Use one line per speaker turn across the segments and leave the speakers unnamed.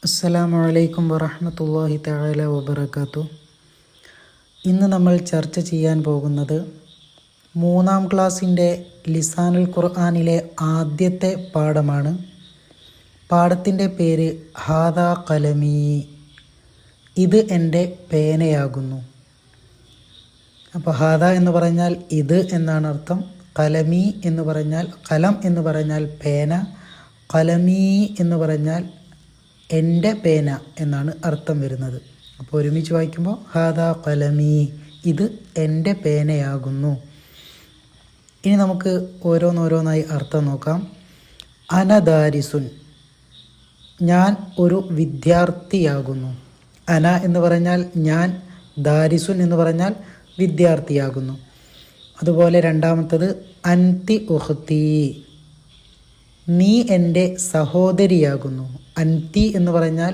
അസ്സലാമു അലൈക്കും വറഹ്മത്തുള്ളാഹി തആല വബറകാതുഹു. ഇന്ന് നമ്മൾ ചർച്ച ചെയ്യാൻ പോകുന്നത് 3-ാം ക്ലാസ്സിൻ്റെ ലിസാനുൽ ഖുർആനിലെ ആദ്യത്തെ പാഠമാണ്. പാഠത്തിൻ്റെ പേര് ഹാദാ ഖലമീ, ഇത് എൻ്റെ പേനയാകുന്നു. അപ്പോൾ ഹാദ എന്ന് പറഞ്ഞാൽ ഇത് എന്നാണ് അർത്ഥം. ഖലമീ എന്ന് പറഞ്ഞാൽ ഖലം എന്ന് പറഞ്ഞാൽ പേന, ഖലമീ എന്ന് പറഞ്ഞാൽ എൻ്റെ പേന എന്നാണ് അർത്ഥം വരുന്നത്. അപ്പോൾ ഒരുമിച്ച് വായിക്കുമ്പോൾ ഹാദാ ഖലമീ, ഇത് എൻ്റെ പേനയാകുന്നു. ഇനി നമുക്ക് ഓരോന്നോരോന്നായി അർത്ഥം നോക്കാം. അനദാരിസുൻ, ഞാൻ ഒരു വിദ്യാർത്ഥിയാകുന്നു. അന എന്ന് പറഞ്ഞാൽ ഞാൻ, ദാരിസുൻ എന്ന് പറഞ്ഞാൽ വിദ്യാർത്ഥിയാകുന്നു. അതുപോലെ രണ്ടാമത്തത് അൻതി ഉഖ്തി, നീ എൻ്റെ സഹോദരിയാകുന്നു. അൻതി എന്ന് പറഞ്ഞാൽ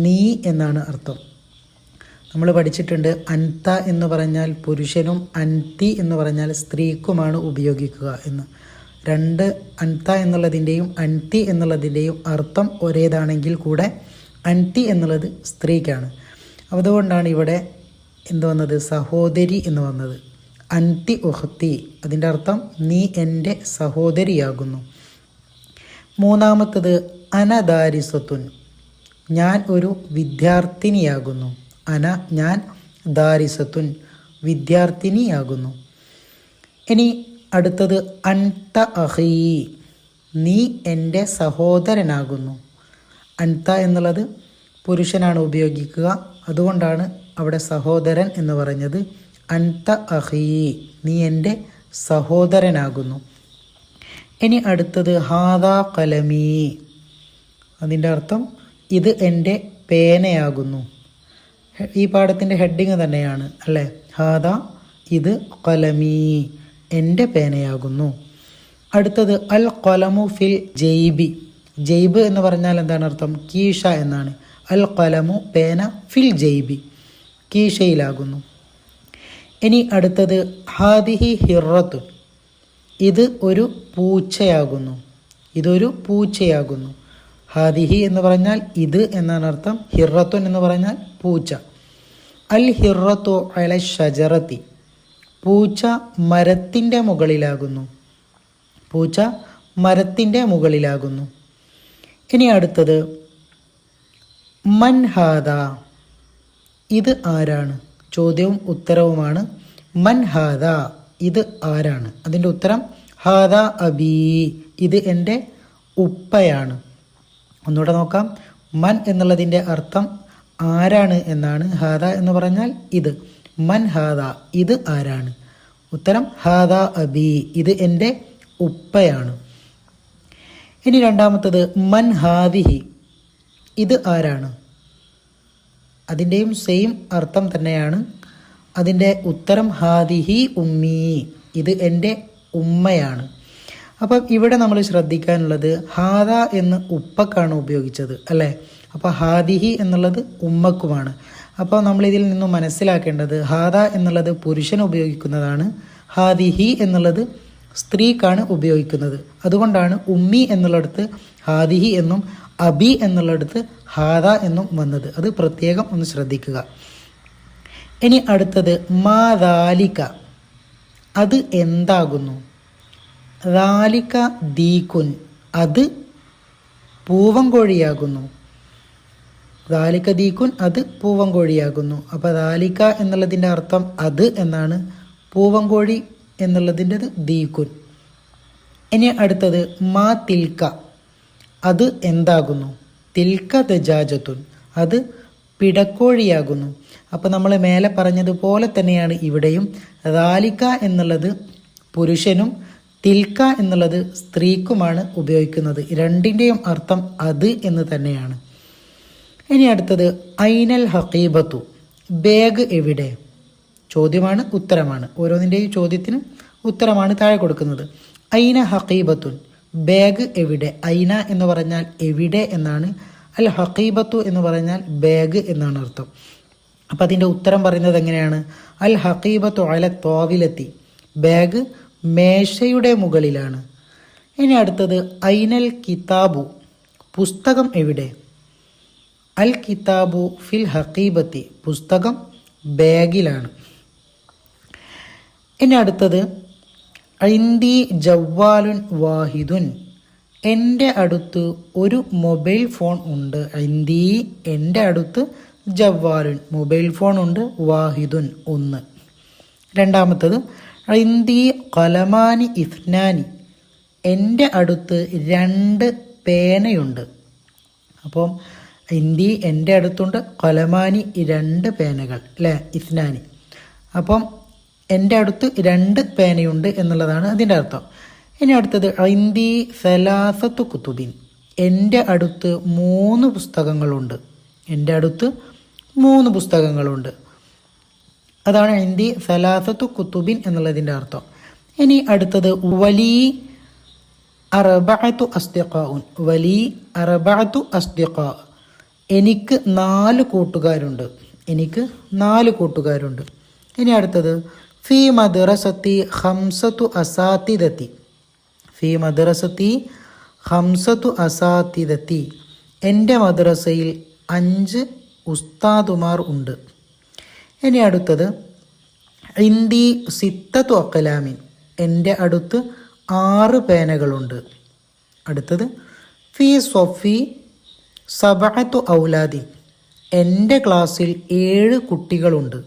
നീ എന്നാണ് അർത്ഥം. നമ്മൾ പഠിച്ചിട്ടുണ്ട് അൻത എന്ന് പറഞ്ഞാൽ പുരുഷനും അൻതി എന്ന് പറഞ്ഞാൽ സ്ത്രീക്കുമാണ് ഉപയോഗിക്കുക എന്ന്. രണ്ട് അൻത എന്നുള്ളതിൻ്റെയും അൻതി എന്നുള്ളതിൻ്റെയും അർത്ഥം ഒരേതാണെങ്കിൽ കൂടെ അൻതി എന്നുള്ളത് സ്ത്രീക്കാണ്. അതുകൊണ്ടാണ് ഇവിടെ എന്ത് വന്നത്, സഹോദരി എന്ന് വന്നത്. അൻതി ഉഖ്തി, അതിൻ്റെ അർത്ഥം നീ എൻ്റെ സഹോദരിയാകുന്നു. മൂന്നാമത്തത് അനദാരിസത്തുൻ, ഞാൻ ഒരു വിദ്യാർത്ഥിനിയാകുന്നു. ഞാൻ ദാരിസത്തുൻ, വിദ്യാർത്ഥിനിയാകുന്നു. ഇനി അടുത്തത് അൻത അഖീ, നീ എൻ്റെ സഹോദരനാകുന്നു. അൻത എന്നുള്ളത് പുരുഷനാണ് ഉപയോഗിക്കുക, അതുകൊണ്ടാണ് അവിടെ സഹോദരൻ എന്ന് പറഞ്ഞത്. അൻത അഖീ, നീ എൻ്റെ സഹോദരനാകുന്നു. ഇനി അടുത്തത് ഹാദാ ഖലമീ, അതിൻ്റെ അർത്ഥം ഇത് എൻ്റെ പേനയാകുന്നു. ഈ പാഠത്തിൻ്റെ ഹെഡിങ് തന്നെയാണ് അല്ലേ, ഹാദാ ഇത്, ഖലമീ എൻ്റെ പേനയാകുന്നു. അടുത്തത് അൽ ഖലമു ഫിൽ ജൈബി, ജൈബ് എന്ന് പറഞ്ഞാൽ എന്താണ് അർത്ഥം, കീഷ എന്നാണ്. അൽ ഖലമു പേന, ഫിൽ ജൈബി കീഷയിലാകുന്നു. ഇനി അടുത്തത് ഹാദിഹി ഹിറത്തുൻ, ഇത് ഒരു പൂച്ചയാകുന്നു. ഇതൊരു പൂച്ചയാകുന്നു. ഹാദിഹി എന്ന് പറഞ്ഞാൽ ഇത് എന്നാണ് അർത്ഥം. ഹിറത്തുൻ എന്ന് പറഞ്ഞാൽ പൂച്ച. അൽ ഹിറത്തു അല ഷജറത്തി, പൂച്ച മരത്തിൻ്റെ മുകളിലാകുന്നു. പൂച്ച മരത്തിൻ്റെ മുകളിലാകുന്നു. ഇനി അടുത്തത് മൻ ഹാദ, ഇത് ആരാണ്. ചോദ്യവും ഉത്തരവുമാണ്. മൻ ഹാദ, ഇത് ആരാണ്. അതിൻ്റെ ഉത്തരം ഹാദ അബീ, ഇത് എൻ്റെ ഉപ്പയാണ്. ഒന്നുകൂടെ നോക്കാം. മൻ എന്നുള്ളതിൻ്റെ അർത്ഥം ആരാണ് എന്നാണ്. ഹാദ എന്ന് പറഞ്ഞാൽ ഇത്. മൻ ഹാദ, ഇത് ആരാണ്. ഉത്തരം ഹാദ അബീ, ഇത് എൻ്റെ ഉപ്പയാണ്. ഇനി രണ്ടാമത്തത് മൻ ഹാദിഹി, ഇത് ആരാണ്. അതിൻ്റെയും സെയിം അർത്ഥം തന്നെയാണ്. അതിൻ്റെ ഉത്തരം ഹാദിഹി ഉമ്മീ, ഇത് എൻ്റെ ഉമ്മയാണ്. അപ്പം ഇവിടെ നമ്മൾ ശ്രദ്ധിക്കാനുള്ളത് ഹാദ എന്ന് ഉപ്പക്കാണ് ഉപയോഗിച്ചത് അല്ലേ. അപ്പോൾ ഹാദിഹി എന്നുള്ളത് ഉമ്മക്കുമാണ്. അപ്പോൾ നമ്മളിതിൽ നിന്നും മനസ്സിലാക്കേണ്ടത് ഹാദ എന്നുള്ളത് പുരുഷൻ ഉപയോഗിക്കുന്നതാണ്, ഹാദിഹി എന്നുള്ളത് സ്ത്രീക്കാണ് ഉപയോഗിക്കുന്നത്. അതുകൊണ്ടാണ് ഉമ്മി എന്നുള്ളിടത്ത് ഹാദിഹി എന്നും അബി എന്നുള്ളിടത്ത് ഹാദ എന്നും വന്നത്. അത് പ്രത്യേകം ഒന്ന് ശ്രദ്ധിക്കുക. ഇനി അടുത്തത് മാ ദാലിക, അത് എന്താകുന്നു. ദാലിക ദീകുൻ, അത് പൂവൻകോഴിയാകുന്നു. ദാലിക ദീകുൻ, അത് പൂവൻകോഴിയാകുന്നു. അപ്പോൾ ദാലിക എന്നുള്ളതിൻ്റെ അർത്ഥം അത് എന്നാണ്. പൂവൻകോഴി എന്നുള്ളതിൻ്റെത് ദീകുൻ. ഇനി അടുത്തത് മാ തിൽക്ക, അത് എന്താകുന്നു. തിൽക്ക ദജാജത്തുൻ, അത് പിടക്കോഴിയാകുന്നു. അപ്പോൾ നമ്മൾ മേലെ പറഞ്ഞതുപോലെ തന്നെയാണ് ഇവിടെയും. ദാലിക എന്നുള്ളത് പുരുഷനും തിൽക്ക എന്നുള്ളത് സ്ത്രീക്കുമാണ് ഉപയോഗിക്കുന്നത്. രണ്ടിൻ്റെയും അർത്ഥം അത് എന്ന് തന്നെയാണ്. ഇനി അടുത്തത് ഐനൽ ഹഖീബത്തു, ബാഗ് എവിടെ. ചോദ്യമാണ്, ഉത്തരമാണ്. ഓരോന്നിൻ്റെയും ചോദ്യത്തിനും ഉത്തരമാണ് താഴെ കൊടുക്കുന്നത്. ഐന ഹഖീബത്തുൻ, ബാഗ് എവിടെ. ഐന എന്ന് പറഞ്ഞാൽ എവിടെ എന്നാണ്. അൽ ഹഖീബത്തു എന്ന് പറഞ്ഞാൽ ബാഗ് എന്നാണ് അർത്ഥം. അപ്പം അതിൻ്റെ ഉത്തരം പറയുന്നത് എങ്ങനെയാണ്. അൽ ഹഖീബത്തു അല ത്വാവിലത്തി, ബാഗ് മേശയുടെ മുകളിലാണ്. ഇനി അടുത്തത് ഐനൽ കിതാബു, പുസ്തകം എവിടെ. അൽ കിതാബു ഫിൽ ഹഖീബത്തി, പുസ്തകം ബാഗിലാണ്. ഇനി അടുത്തത് ഇന്ദി ജവ്വാലുൻ വാഹിദുൻ, എൻ്റെ അടുത്ത് ഒരു മൊബൈൽ ഫോൺ ഉണ്ട്. ഇന്ദി, എൻ്റെ അടുത്ത്, ജവ്വാലുൻ, മൊബൈൽ ഫോൺ ഉണ്ട്, വാഹിദുൻ, ഒന്ന്. രണ്ടാമത്തത് ഇന്ദി കലമാനി ഇസ്നാനി, എൻ്റെ അടുത്ത് 2 പേനയുണ്ട്. അപ്പം ഇന്ദി എൻ്റെ അടുത്തുണ്ട്, കലമാനി 2 പേനകൾ അല്ലേ, ഇസ്നാനി. അപ്പം എൻ്റെ അടുത്ത് 2 പേനയുണ്ട് എന്നുള്ളതാണ് അതിൻ്റെ അർത്ഥം. ഇനി അടുത്തത് ഇന്ദി സലാസത്തു കുത്തുബിൻ, എൻ്റെ അടുത്ത് 3 പുസ്തകങ്ങളുണ്ട്. എൻ്റെ അടുത്ത് 3 പുസ്തകങ്ങളുണ്ട്. അതാണ് ഇന്ദി സലാസത്തു കുത്തുബിൻ എന്നുള്ളതിൻ്റെ അർത്ഥം. ഇനി അടുത്തത് വലി അർബഅതു അസ്ദിഖാഉൻ, വലി അർബഅതു അസ്ദിഖാ, എനിക്ക് 4 കൂട്ടുകാരുണ്ട്. എനിക്ക് 4 കൂട്ടുകാരുണ്ട്. ഇനി അടുത്തത് ഫി മദ്റസത്തി ഖംസത്തു അസാതിദത്തി, ഫി മദ്റസത്തി ഖംസത്തു അസാതിദത്തി, എൻ്റെ മദ്രസയിൽ 5 ഉസ്താദുമാർ ഉണ്ട്. ഇനി അടുത്തത് ഇന്ദി സിത്തത്തു അഖലാമിൻ, എൻ്റെ അടുത്ത് 6 പേനകളുണ്ട്. അടുത്തത് ഫി സ്വഫി സബഅത്തു ഔലാദി, എൻ്റെ ക്ലാസ്സിൽ 7 കുട്ടികളുണ്ട്.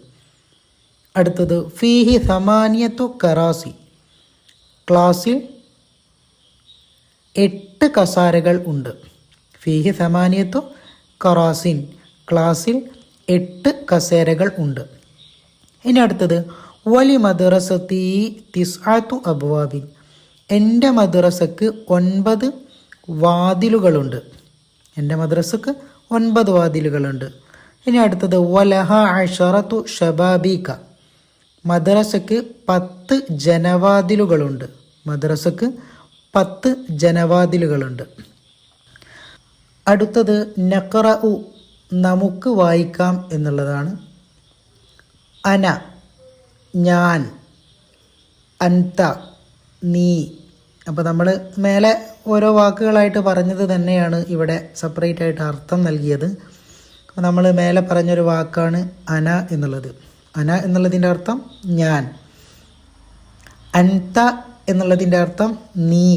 അടുത്തത് ഫീഹി സമാനിയത്തു കറാസി, ക്ലാസ്സിൽ 8 കസാരകൾ ഉണ്ട്. ഫീഹി സമാനിയത്തു കറാസിൻ, ക്ലാസ്സിൽ 8 കസേരകൾ ഉണ്ട്. ഇനി അടുത്തത് വലി മദ്റസത്തി തിസ്അത്തു അബ്വാബിൻ, എൻ്റെ മദ്രസക്ക് 9 വാതിലുകളുണ്ട്. എൻ്റെ മദ്രസക്ക് 9 വാതിലുകളുണ്ട്. ഇനി അടുത്തത് വലഹ അശറത്തു ഷബാബീക, മദ്രസക്ക് 10 ജനവാതിലുകളുണ്ട്. മദ്രസക്ക് 10 ജനവാതിലുകളുണ്ട്. അടുത്തത് നഖറഉ, നമുക്ക് വായിക്കാം എന്നുള്ളതാണ്. അന, ഞാൻ, അൻത, നീ. അപ്പോൾ നമ്മൾ മേലെ ഓരോ വാക്കുകളായിട്ട് പറഞ്ഞത് തന്നെയാണ് ഇവിടെ സെപ്പറേറ്റ് ആയിട്ട് അർത്ഥം നൽകിയത്. അപ്പോൾ നമ്മൾ മേലെ പറഞ്ഞൊരു വാക്കാണ് അന എന്നുള്ളത്. അന എന്നുള്ളതിൻ്റെ അർത്ഥം ഞാൻ. അൻത എന്നുള്ളതിൻ്റെ അർത്ഥം നീ.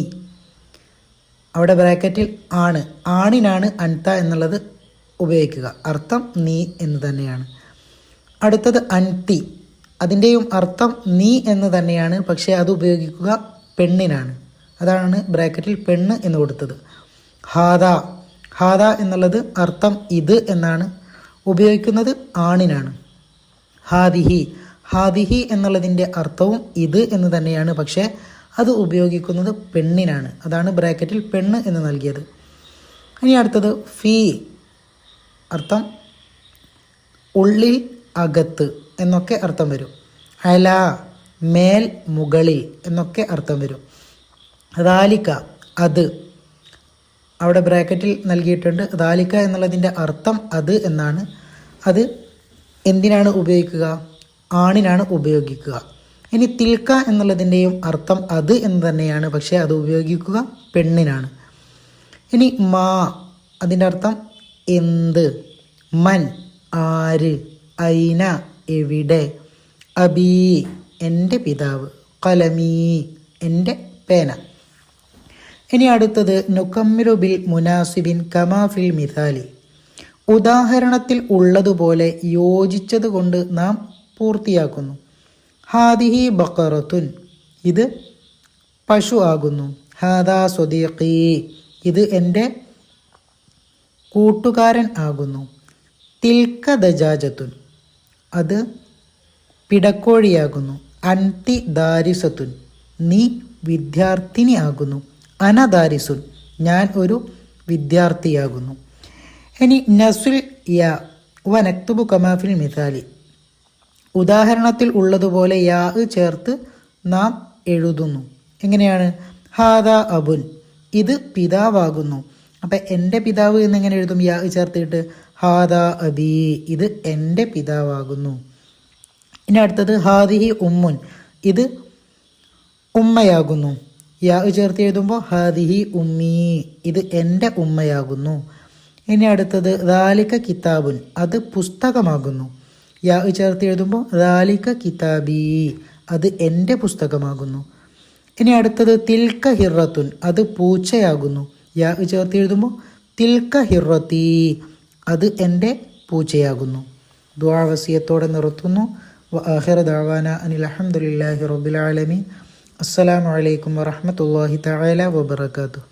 അവിടെ ബ്രാക്കറ്റിൽ ആണ്, ആണിനാണ് അൻത എന്നുള്ളത് ഉപയോഗിക്കുക. അർത്ഥം നീ എന്ന് തന്നെയാണ്. അടുത്തത് അൻതി, അതിൻ്റെയും അർത്ഥം നീ എന്ന് തന്നെയാണ്, പക്ഷേ അത് ഉപയോഗിക്കുക പെണ്ണിനാണ്. അതാണ് ബ്രാക്കറ്റിൽ പെണ്ണ് എന്ന് കൊടുത്തത്. ഹാദ, ഹാദ എന്നുള്ളത് അർത്ഥം ഇത് എന്നാണ്, ഉപയോഗിക്കുന്നത് ആണിനാണ്. ഹാദിഹി, ഹാദിഹി എന്നുള്ളതിൻ്റെ അർത്ഥവും ഇത് എന്ന് തന്നെയാണ്, പക്ഷേ അത് ഉപയോഗിക്കുന്നത് പെണ്ണിനാണ്. അതാണ് ബ്രാക്കറ്റിൽ പെണ്ണ് എന്ന് നൽകിയത്. ഇനി അടുത്തത് ഫീ, അർത്ഥം ഉള്ളിൽ, അകത്ത് എന്നൊക്കെ അർത്ഥം വരും. അല, മേൽ, മുകളിൽ എന്നൊക്കെ അർത്ഥം വരും. ദാലിക, അത്, അവിടെ ബ്രാക്കറ്റിൽ നൽകിയിട്ടുണ്ട്. ദാലിക എന്നുള്ളതിൻ്റെ അർത്ഥം അത് എന്നാണ്. അത് എന്തിനാണ് ഉപയോഗിക്കുക? ആണിനാണ് ഉപയോഗിക്കുക. ഇനി തിൽക്ക എന്നുള്ളതിൻ്റെയും അർത്ഥം അത് എന്ന് തന്നെയാണ്, പക്ഷേ അത് ഉപയോഗിക്കുക പെണ്ണിനാണ്. ഇനി മാ, അതിൻ്റെ അർത്ഥം എന്ത്. മൻ, ആര്. ഐന, എവിടെ. അബീ, എൻ്റെ പിതാവ്. കലമീ, എൻ്റെ പേന. ഇനി അടുത്തത് നുകമ്മിലു ബിൽ മുനാസിബിൻ കമാഫിൽ മിസാലി, ഉദാഹരണത്തിൽ ഉള്ളതുപോലെ യോജിച്ചത് കൊണ്ട് നാം പൂർത്തിയാക്കുന്നു. ഹാദിഹി ബഖറത്തുൻ, ഇത് പശു ആകുന്നു. ഹാദാ സ്വദീഖി, ഇത് എൻ്റെ കൂട്ടുകാരൻ ആകുന്നു. തിൽക്ക ദജാജത്തുൻ, അത് പിടക്കോഴിയാകുന്നു. അൻതി ദാരിസത്തുൻ, നീ വിദ്യാർത്ഥിനി ആകുന്നു. അനദാരിസുൻ, ഞാൻ ഒരു വിദ്യാർത്ഥിയാകുന്നു. ഇനി നസ്ൽ യാ വനക്തുബു കമാഫിൽ മിസാലി, ഉദാഹരണത്തിൽ ഉള്ളതുപോലെ യാ ചേർത്ത് നാം എഴുതുന്നു. എങ്ങനെയാണ്? ഹാദ അബുൻ, ഇത് പിതാവാകുന്നു. അപ്പം എൻ്റെ പിതാവ് എന്നെങ്ങനെ എഴുതും? യാ ചേർത്തിട്ട് ഹാദ അബി, ഇത് എൻ്റെ പിതാവാകുന്നു. ഇനി അടുത്തത് ഹാദിഹി ഉമ്മുൻ, ഇത് ഉമ്മയാകുന്നു. യാ ചേർത്ത് എഴുതുമ്പോൾ ഹാദിഹി ഉമ്മീ, ഇത് എൻ്റെ ഉമ്മയാകുന്നു. ഇനി അടുത്തത് ദാലിക കിതാബുൻ, അത് പുസ്തകമാകുന്നു. യാ ചേർത്ത് എഴുതുമ്പോൾ ദാലിക കിതാബി, അത് എൻ്റെ പുസ്തകമാകുന്നു. ഇനി അടുത്തത് തിൽക്ക ഹിറത്തുൻ, അത് പൂച്ചയാകുന്നു. യാ ചേർത്ത് എഴുതുമ്പോൾ തിൽക്ക ഹിറത്തി, അത് എൻ്റെ പൂച്ചയാകുന്നു. ദുആ വസിയത്തോടെ നിർത്തുന്നു. വആഖിറ ദഅവാന അനിൽ ഹംദുലില്ലാഹി റബ്ബിൽ ആലമീൻ. അസ്സലാമു അലൈക്കും വറഹ്മത്തുള്ളാഹി തആല വബറകാതുഹു.